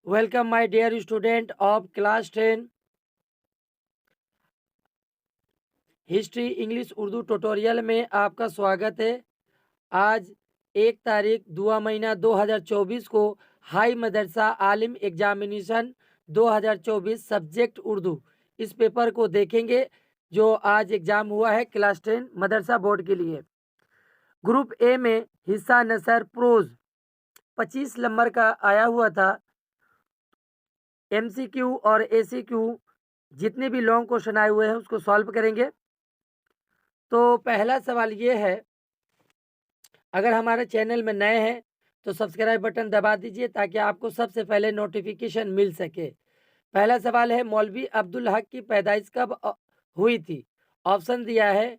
Welcome my dear student of class 10 history English Urdu tutorial में आपका स्वागत है। आज 1 तारीख दुआ महीना 2024 को हाई मदरसा आलिम एग्जामिनेशन 2024 सब्जेक्ट उर्दू इस पेपर को देखेंगे जो आज एग्जाम हुआ है क्लास 10 मदरसा बोर्ड के लिए। ग्रुप ए में हिस्सा नसर प्रोज 25 नंबर का आया हुआ था। एमसीक्यू और एसीक्यू जितने भी लॉन्ग क्वेश्चन आए हुए हैं उसको सॉल्व करेंगे। तो पहला सवाल ये है, अगर हमारे चैनल में नए हैं तो सब्सक्राइब बटन दबा दीजिए ताकि आपको सबसे पहले नोटिफिकेशन मिल सके। पहला सवाल है, मौलवी अब्दुल हक की पैदाइश कब हुई थी? ऑप्शन दिया है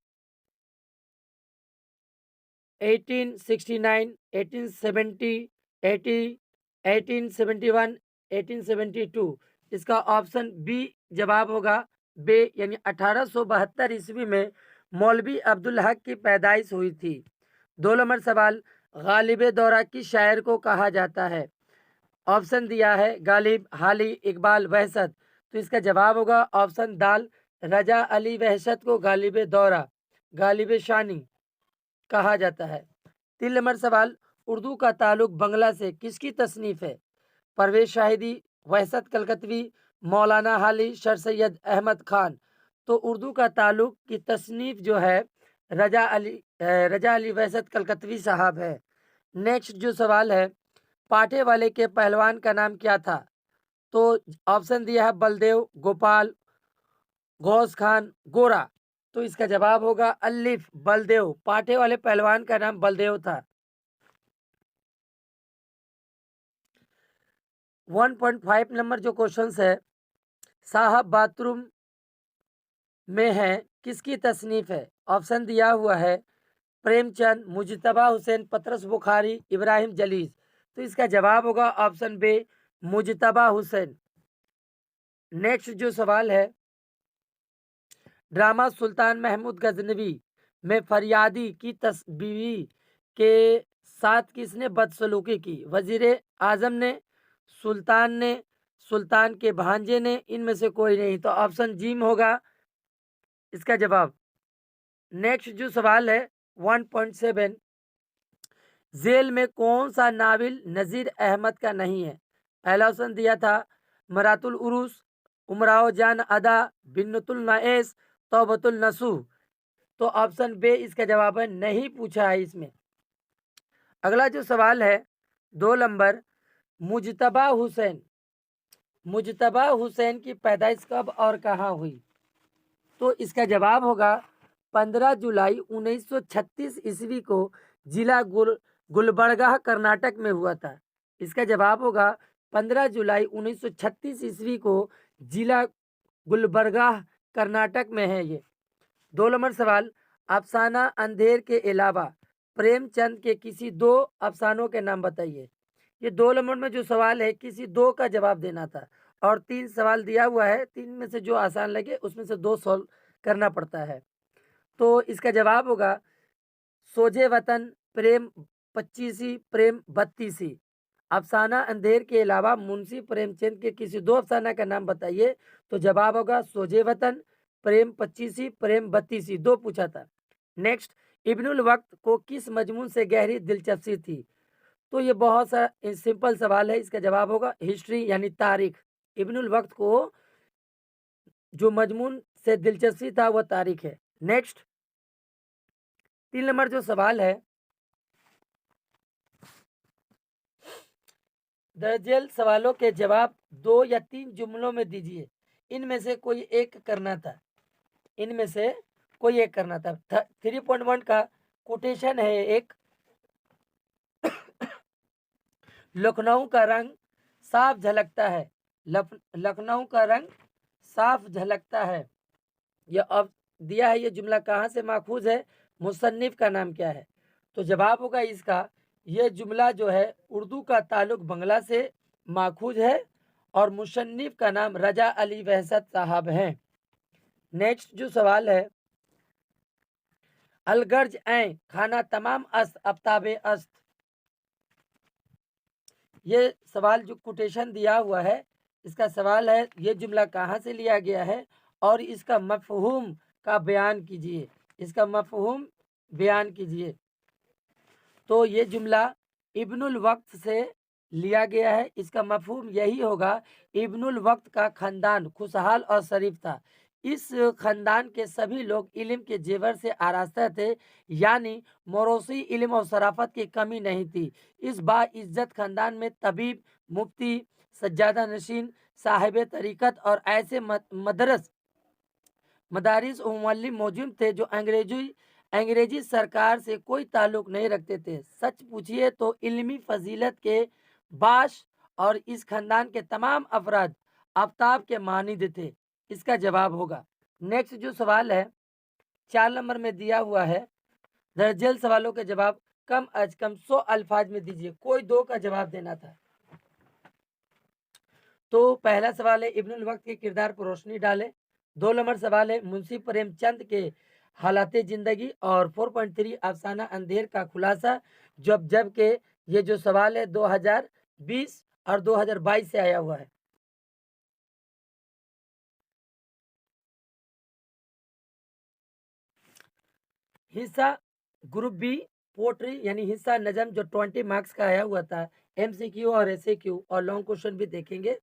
1869, 1870, 80, 1871, 1872। इसका ऑप्शन बी जवाब होगा बे, यानी 1872 ईस्वी में मौलवी अब्दुल हक की पैदाइश हुई थी। 2 नंबर सवाल, गालिब दौरा किस शायर को कहा जाता है? ऑप्शन दिया है गालिब, हाली, इकबाल, वहशत। तो इसका जवाब होगा ऑप्शन दाल, रजा अली वहशत को गालिब दौरा, गालिब शानी कहा जाता है। 3 नंबर सवाल, उर्दू का ताल्लुक बंगला से किसकी तसनीफ है? परवेज शाहिदी, वहशत कलकतवी, मौलाना हाली, सर सैयद अहमद खान। तो उर्दू का ताल्लुक की तसनीफ जो है रजा अली वहशत कलकतवी साहब है। नेक्स्ट जो सवाल है, पाटे वाले के पहलवान का नाम क्या था? तो ऑप्शन दिया है बलदेव, गोपाल, गौस खान, गोरा। तो इसका जवाब होगा अलिफ बलदेव। पाटे वाले पहलवान का नाम बलदेव था। 1.5 नंबर जो क्वेश्चन है, साहब बाथरूम में है किसकी तसनीफ है? ऑप्शन दिया हुआ है प्रेमचंद, मुजतबा हुसैन, पतरस बुखारी, इब्राहिम जलीस। तो इसका जवाब होगा ऑप्शन बे, मुजतबा हुसैन। नेक्स्ट जो सवाल है, ड्रामा सुल्तान महमूद गजनवी में फरियादी की तस्बीवी के साथ किसने बदसलूकी की? वजीर आजम ने, सुल्तान ने, सुल्तान के भांजे ने, इनमें से कोई नहीं। तो ऑप्शन जीम होगा इसका जवाब। नेक्स्ट जो सवाल है 1.7, जेल में कौन सा नाविल नज़ीर अहमद का नहीं है? पहला ऑप्शन दिया था मरातुल उरूस, उमराव जान अदा, बिन्नतुल नएस, तौबतुल नसूह। तो ऑप्शन बे इसका जवाब है, नहीं पूछा है इसमें। अगला जो सवाल है 2 नंबर, मुजतबा हुसैन, मुजतबा हुसैन की पैदाइश कब और कहाँ हुई? तो इसका जवाब होगा 15 जुलाई 1936 ईस्वी को जिला गुलबर्गा कर्नाटक में हुआ था। इसका जवाब होगा 15 जुलाई 1936 ईस्वी को जिला गुलबर्गा कर्नाटक में है ये। 2 नंबर सवाल, अफसाना अंधेर के अलावा प्रेमचंद के किसी 2 अफसानों के नाम बताइए। ये 2 नंबर में जो सवाल है किसी 2 का जवाब देना था और 3 सवाल दिया हुआ है, 3 में से जो आसान लगे उसमें से 2 सॉल्व करना पड़ता है। तो इसका जवाब होगा सोझे वतन, प्रेम 25, प्रेम 32। अफसाना अंधेर के अलावा मुंशी प्रेमचंद के किसी 2 अफसाना का नाम बताइए। तो जवाब होगा सोझे वतन, प्रेम 25, प्रेम 32। 2 पूछा था। नेक्स्ट, इब्नुल वक्त को किस मजमून से गहरी दिलचस्पी थी? तो ये बहुत सा सिंपल सवाल है, इसका जवाब होगा हिस्ट्री यानी तारीख। इब्नुल वक्त को जो मजमून से दिलचस्पी था वह तारीख है। नेक्स्ट 3 नंबर जो सवाल है, दर्जेल सवालों के जवाब 2 या 3 जुमलों में दीजिए। इनमें से कोई एक करना था, इनमें से कोई एक करना था। 3.1 का कोटेशन है एक, लखनऊ का रंग साफ झलकता है, लखनऊ का रंग साफ झलकता है। यह अब दिया है, ये जुमला कहाँ से माखूज है, मुसन्निफ का नाम क्या है? तो जवाब होगा इसका, यह जुमला जो है उर्दू का ताल्लुक बंगला से माखूज है और मुसन्निफ का नाम रजा अली वहशत साहब हैं। नेक्स्ट जो सवाल है, अलगर्ज ऐ खाना तमाम अस्त अफ्ताबे अस्त, ये सवाल जो कोटेशन दिया हुआ है, इसका सवाल है ये जुमला कहाँ से लिया गया है और इसका मफ़हूम का बयान कीजिए। इसका मफ़हूम बयान कीजिए। तो ये जुमला इब्नुल वक्त से लिया गया है। इसका मफ़हूम यही होगा, इब्नुल वक्त का ख़ानदान खुशहाल और शरीफ था। इस ख़ानदान के सभी लोग इल्म के जेवर से आरास्ता थे, यानी मौरूसी इल्म और शराफत की कमी नहीं थी। इस बाइज्जत ख़ानदान में तबीब, मुफ्ती, सज्जादा नशीन, साहिब तरीक़त और ऐसे मदारिस और मुअल्लिम मौजूद थे जो अंग्रेजी सरकार से कोई ताल्लुक नहीं रखते थे। सच पूछिए तो इल्मी फजीलत के बाश और इस खानदान के तमाम अफराद आफ्ताब के मानिंद थे। इसका जवाब होगा। नेक्स्ट जो सवाल है 4 नंबर में दिया हुआ है, दर्जल सवालों के जवाब कम अज कम 100 अल्फाज में दीजिए। कोई 2 का जवाब देना था। तो पहला सवाल है इब्नुल वक्त के किरदार पर रोशनी डालें। 2 नंबर सवाल है मुंशी प्रेमचंद के हालात ज़िंदगी। और 4.3 अफसाना अंधेर का खुलासा। जब के ये जो सवाल है 2020 और 2022 से आया हुआ है। हिस्सा ग्रुप बी पोट्री यानी हिस्सा नजम जो 20 मार्क्स का आया हुआ था। MCQ और SAQ और लॉन्ग क्वेश्चन भी देखेंगे।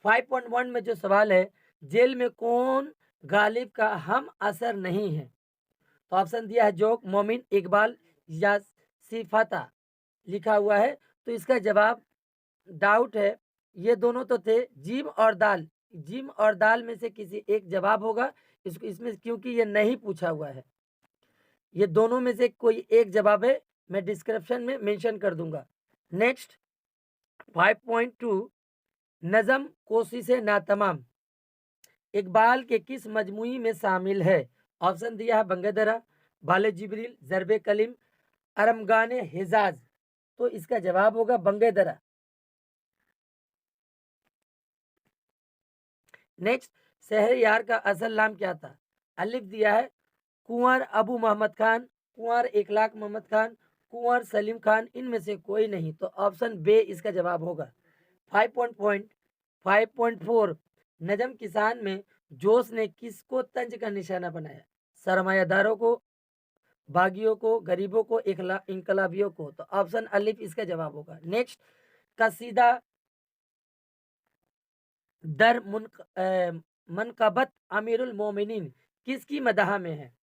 5.1 में जो सवाल है, जेल में कौन गालिब का हम असर नहीं है। तो ऑप्शन दिया है जोक, मोमिन, इकबाल या सिफाता लिखा हुआ है। तो इसका जवाब डाउट है। ये दोनों तो थे जिम और दाल। जिम और दाल में से किसी एक जवाब होगा इसको, इसमें क्योंकि ये नहीं पूछा हुआ है। ये दोनों में से कोई एक जवाब है, मैं डिस्क्रिप्शन में मेंशन कर दूंगा। नेक्स्ट 5.2 नज़म कोसी से नातमाम इकबाल के किस मजमुई में शामिल है। ऑप्शन दिया है बंगेदरा, बाले जिब्रील, जरबे कलीम, अरमगाने हिजाज। तो इसका जवाब होगा बंगेदरा। नेक्स्ट शहरयार का असल नाम क्या था। अलिफ दिया है कुंवर अबू मोहम्मद खान, कुंवर इखलाक मोहम्मद खान, कुंवर सलीम खान, इनमें से कोई नहीं। तो ऑप्शन बे इसका जवाब होगा। 5.4 नजम किसान में जोश ने किसको तंज का निशाना बनाया। सरमायादारों को, बागियों को, गरीबों को, इनकलाबियों को। तो ऑप्शन अलिफ इसका जवाब होगा। नेक्स्ट कसीदा दर मनकबत अमीरुल मोमिनीन किसकी मदह में है।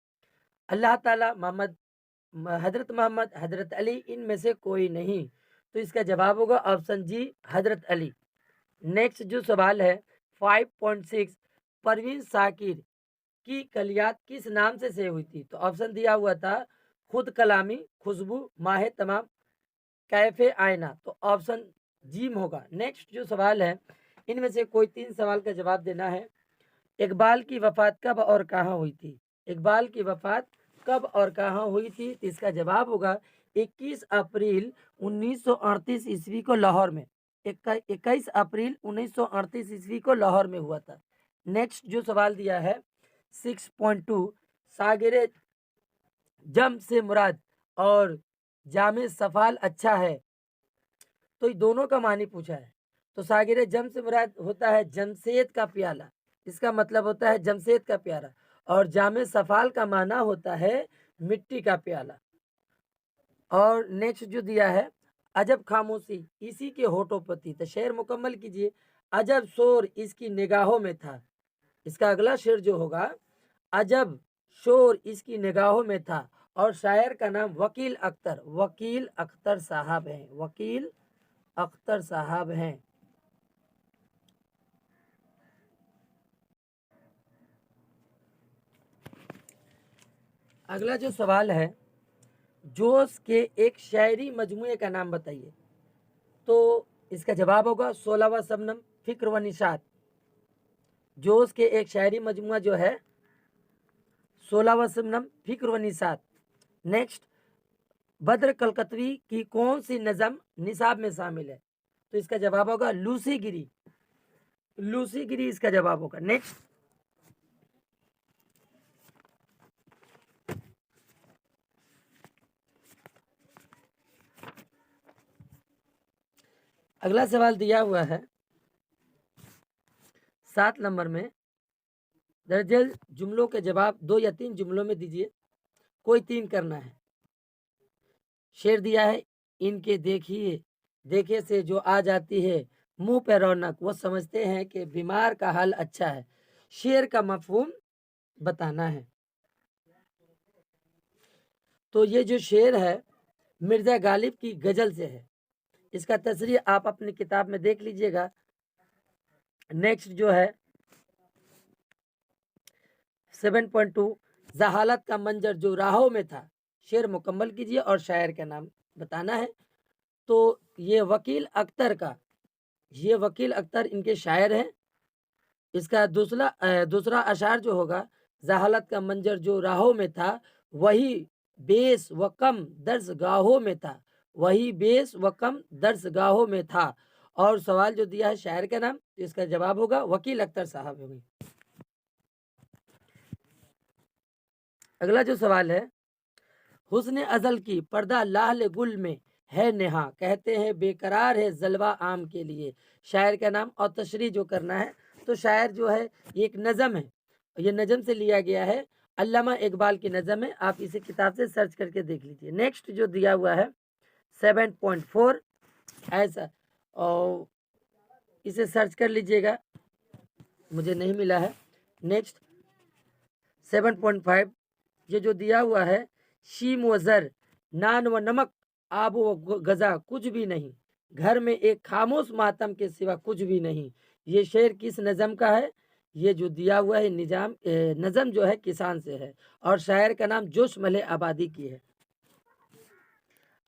अल्लाह ताला, मोहम्मद, हजरत मोहम्मद, हजरत अली, इनमें से कोई नहीं। तो इसका जवाब होगा ऑप्शन जी हजरत अली। नेक्स्ट जो सवाल है 5.6 परवीन साकिर की कलियात किस नाम से सेव हुई थी। तो ऑप्शन दिया हुआ था खुद कलामी, खुशबू, माहे तमाम, कैफे आयना। तो ऑप्शन जीम होगा। नेक्स्ट जो सवाल है इनमें से कोई 3 सवाल का जवाब देना है। इकबाल की वफात कब और कहाँ हुई थी। इकबाल की वफात कब और कहाँ हुई थी। तो इसका जवाब होगा 21 अप्रैल 1938 ईस्वी को लाहौर में। 21 अप्रैल 1938 ईस्वी को लाहौर में हुआ था। नेक्स्ट जो सवाल दिया है 6.2 सागिर जम से मुराद और जामे सफाल अच्छा है। तो ये दोनों का मानी पूछा है। तो सागिर जम से मुराद होता है जमशेद का प्याला, इसका मतलब होता है जमशेद का प्याला। और जामे सफाल का माना होता है मिट्टी का प्याला। और नेक्स्ट जो दिया है अजब खामोशी इसी के होठों पर थी। तो शेर मुकम्मल कीजिए। अजब शोर इसकी निगाहों में था। इसका अगला शेर जो होगा अजब शोर इसकी निगाहों में था। और शायर का नाम वकील अख्तर साहब हैं। वकील अख्तर साहब हैं। अगला जो सवाल है जोश के एक शायरी मजमूए का नाम बताइए। तो इसका जवाब होगा 16वां शबनम, फिक्र व निशात। जोश के एक शायरी मजमुआ जो है 16वां शबनम, फिक्र व निशात। नेक्स्ट बद्र कलकतवी की कौन सी नज़म निसाब में शामिल है। तो इसका जवाब होगा लूसी गिरी। लूसी गिरी इसका जवाब होगा। नेक्स्ट अगला सवाल दिया हुआ है 7 नंबर में, दर्जन जुमलों के जवाब 2 या 3 जुमलों में दीजिए, कोई 3 करना है। शेर दिया है, इनके देखिए देखे से जो आ जाती है मुंह पे रौनक, वो समझते हैं कि बीमार का हाल अच्छा है। शेर का मफहूम बताना है। तो ये जो शेर है मिर्जा गालिब की गजल से है। इसका तशरीह आप अपनी किताब में देख लीजिएगा। नेक्स्ट जो है 7.2, जहालत का मंजर जो राहों में था, शेर मुकम्मल कीजिए और शायर का नाम बताना है। तो ये वकील अख्तर इनके शायर हैं। इसका दूसरा अशार जो होगा, जहालत का मंजर जो राहों में था, वही बेस व कम दर्सगाहों में था, वही बेस व कम दर्सगाहों में था। और सवाल जो दिया है शायर का नाम, तो इसका जवाब होगा वकील अख्तर साहब होंगे। अगला जो सवाल है, हुस्न अजल की पर्दा लाल गुल में है नेहा, कहते हैं बेकरार है जलवा आम के लिए। शायर का नाम और तशरीह जो करना है। तो शायर जो है ये एक नज़म है, ये नज़म से लिया गया है, अल्लामा इकबाल की नज़म है। आप इसे किताब से सर्च करके देख लीजिए। नेक्स्ट जो दिया हुआ है 7.4 ऐसा, और इसे सर्च कर लीजिएगा, मुझे नहीं मिला है। नेक्स्ट 7.5, ये जो दिया हुआ है, शीम व जर, नान व नमक, आब व गजा कुछ भी नहीं, घर में एक खामोश मातम के सिवा कुछ भी नहीं। ये शेर किस नज़म का है? ये जो दिया हुआ है नज़म जो है किसान से है, और शायर का नाम जोश मले आबादी की है।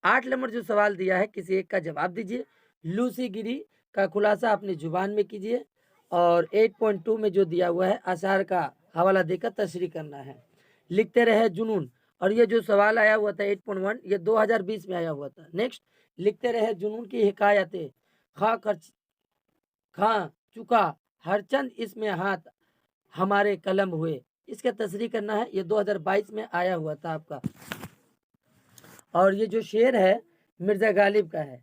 8 नंबर जो सवाल दिया है, किसी एक का जवाब दीजिए। लूसी गिरी का खुलासा अपनी जुबान में कीजिए। और 8.2 में जो दिया हुआ है, आसार का हवाला देकर तशरीह करना है। लिखते रहे जुनून, और ये जो सवाल आया हुआ था 8.1, ये 2020 में आया हुआ था। नेक्स्ट, लिखते रहे जुनून की हिकायतें, खा चुका हर चंद इसमें हाथ हमारे कलम हुए। इसका तशरीह करना है, ये 2022 में आया हुआ था आपका। और ये जो शेर है मिर्जा गालिब का है।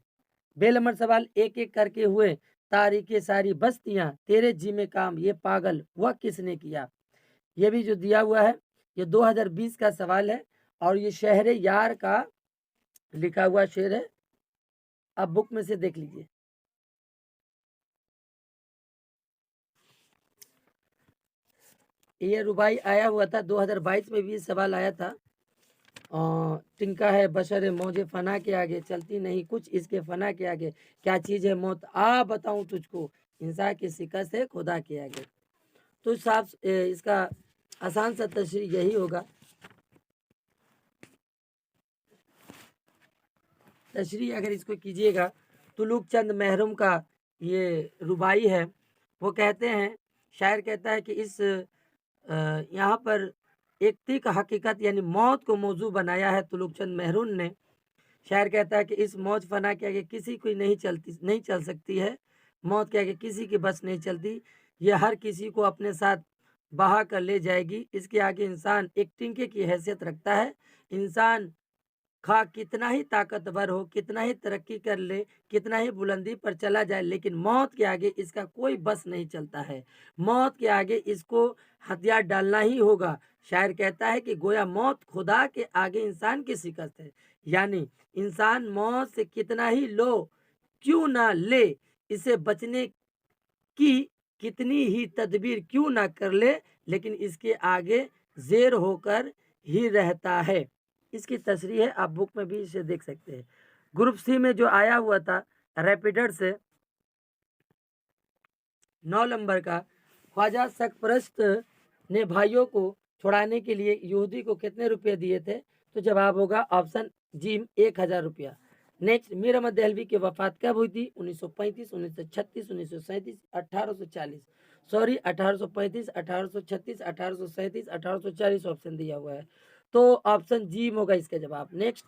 बेलमर सवाल, एक एक करके हुए तारीखे सारी बस्तियां, तेरे जी में काम ये पागल वह किसने किया। ये भी जो दिया हुआ है, ये 2020 का सवाल है, और ये शहर यार का लिखा हुआ शेर है। आप बुक में से देख लीजिए। ये रुबाई आया हुआ था 2022 में भी सवाल आया था। तिनका है बशर मौजे फना के आगे, चलती नहीं कुछ इसके फना के आगे, क्या चीज़ है मौत आ बताऊं तुझको, इंसान की शिकस्त है खुदा के आगे। तो साफ इसका आसान सा तशरीह यही होगा। तशरीह अगर इसको कीजिएगा, तुलुक चंद महरूम का ये रुबाई है। वो कहते हैं, शायर कहता है कि इस यहाँ पर एक तीक हकीकत यानी मौत को मौजू बनाया है तुलुक चंद महरून ने। शायर कहता है कि इस मौज फना के आगे किसी को नहीं चल सकती है, मौत के आगे किसी की बस नहीं चलती, ये हर किसी को अपने साथ बहा कर ले जाएगी। इसके आगे इंसान एक टिंके की हैसियत रखता है। इंसान खा कितना ही ताकतवर हो, कितना ही तरक्की कर ले, कितना ही बुलंदी पर चला जाए, लेकिन मौत के आगे इसका कोई बस नहीं चलता है। मौत के आगे इसको हथियार डालना ही होगा। शायर कहता है कि गोया मौत खुदा के आगे इंसान की शिकस्त है, यानी इंसान मौत से कितना ही लो क्यों ना ले, इसे बचने की कितनी ही तदबीर क्यों ना कर ले, लेकिन इसके आगे जेर होकर ही रहता है। इसकी तशरीह है, आप बुक में भी इसे देख सकते हैं। ग्रुप सी में जो आया हुआ था रैपिडर से 9 नंबर का, ख्वाजा सरपरस्त ने भाइयों को छुड़ाने के लिए यहूदी को कितने रुपए दिए थे। तो जवाब होगा ऑप्शन जी 1000 रुपया। नेक्स्ट, मीर अहमद दहलवी की वफात कब हुई थी? 1935, 1936, 1937, 1840। सॉरी, 1835, 1836, 1837, 1840 ऑप्शन दिया हुआ है। तो ऑप्शन जी होगा इसका जवाब। नेक्स्ट,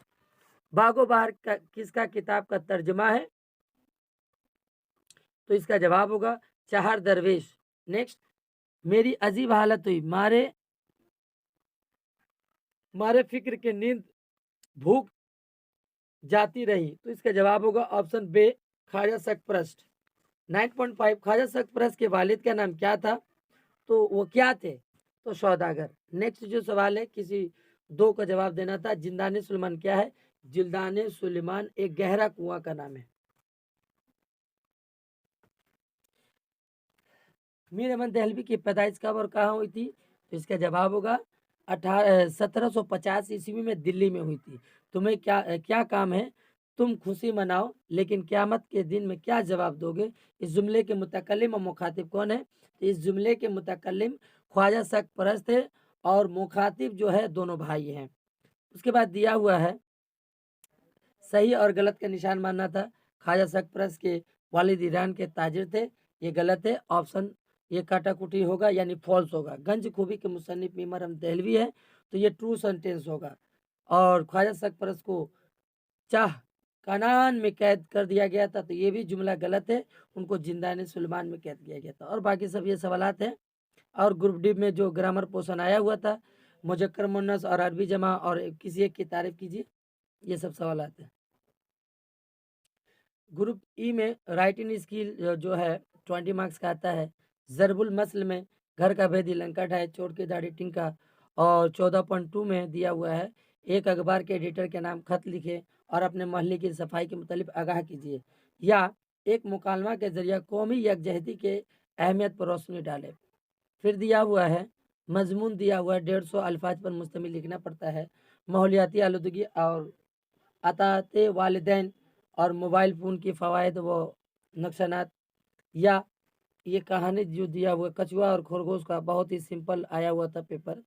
बागो बहार का किसका किताब का तर्जमा है? तो इसका जवाब होगा चाहर दरवेश। नेक्स्ट, मेरी अजीब हालत हुई मारे मारे फिक्र के नींद भूख जाती रही। तो इसका जवाब होगा ऑप्शन बे ख्वाजा सरपरस्त। 9.5 ख्वाजा सरपरस्त के वालिद का नाम क्या था? तो वो क्या थे? तो सौदागर। नेक्स्ट जो सवाल है, किसी दो का जवाब देना था। जिंदाने सुलेमान क्या है? जिल्दाने सुलेमान एक गहरा कुआं का नाम है। मीर अहमद दहलवी की पैदाइश कब और कहाँ हुई थी? तो इसका जवाब होगा 1750 ईस्वी में दिल्ली में हुई थी। तुम्हें क्या काम है? तुम खुशी मनाओ, लेकिन क़यामत के दिन में क्या जवाब दोगे? इस जुमले के मुतकल्लिम और मुखातिब कौन है? इस जुमले के मुतकल्लिम ख्वाजा सरपरस्त है और मुखातिब जो है दोनों भाई हैं। उसके बाद दिया हुआ है सही और गलत का निशान मानना था। ख्वाजा सरपरस्त के वालिद ईरान के ताजिर थे, ये गलत है। ऑप्शन ये काटाकुटी होगा, यानी फॉल्स होगा। गंज खूबी के मुसन्निफ मीर अहमद दहलवी है, तो ये ट्रू सेंटेंस होगा। और ख्वाजा सरपरस्त को चाह कनान में कैद कर दिया गया था, तो ये भी जुमला गलत है। उनको जिंदाने सुलेमान में कैद किया गया था। और बाकी सब ये सवालात हैं। और ग्रुप डी में जो ग्रामर पोर्शन आया हुआ था, मुजक्कर मुन्नस और अरबी जमा और किसी एक की तारीफ कीजिए, ये सब सवालात हैं। ग्रुप ई में राइटिंग स्किल जो है 20 मार्क्स का आता है। ज़रबुल मसल में घर का भेदी लंकट है, चोर की दाढ़ी टिंका। और 14.2 में दिया हुआ है एक अखबार के एडिटर के नाम खत लिखे और अपने मोहल्ले की सफाई के मुतालिक आगाह कीजिए। या एक मुकालमा के जरिए कौमी यकजहती के अहमियत पर रोशनी डाले। फिर दिया हुआ है मजमून दिया हुआ है 150 अल्फाज पर मुश्तमिल लिखना पड़ता है। माहौलियाती आलूदगी और अताते वालिदैन और मोबाइल फ़ोन की फ़वाइद व नुकसानात। या ये कहानी जो दिया हुआ कछुआ और खरगोश का बहुत ही सिंपल आया हुआ था पेपर।